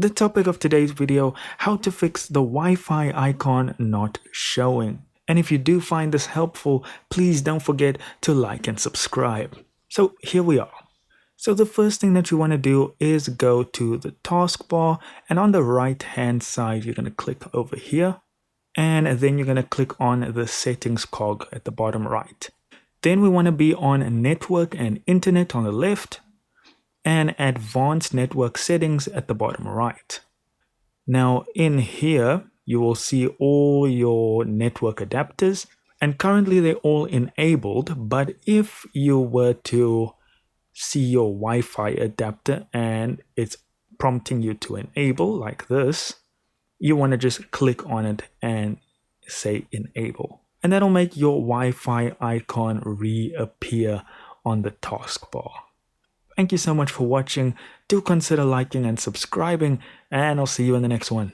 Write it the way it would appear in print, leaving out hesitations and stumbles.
The topic of today's video, how to fix the Wi-Fi icon not showing. And if you do find this helpful, please don't forget to like and subscribe. So here we are. So the first thing that you want to do is go to the taskbar, and on the right hand side you're going to click over here, and then you're going to click on the settings cog at the bottom right. Then we want to be on network and internet on the left, and advanced network settings at the bottom right. Now in here you will see all your network adapters, and currently they're all enabled, but if you were to see your Wi-Fi adapter and it's prompting you to enable like this, you want to just click on it and say enable, and that'll make your Wi-Fi icon reappear on the taskbar. Thank you so much for watching. Do consider liking and subscribing, and I'll see you in the next one.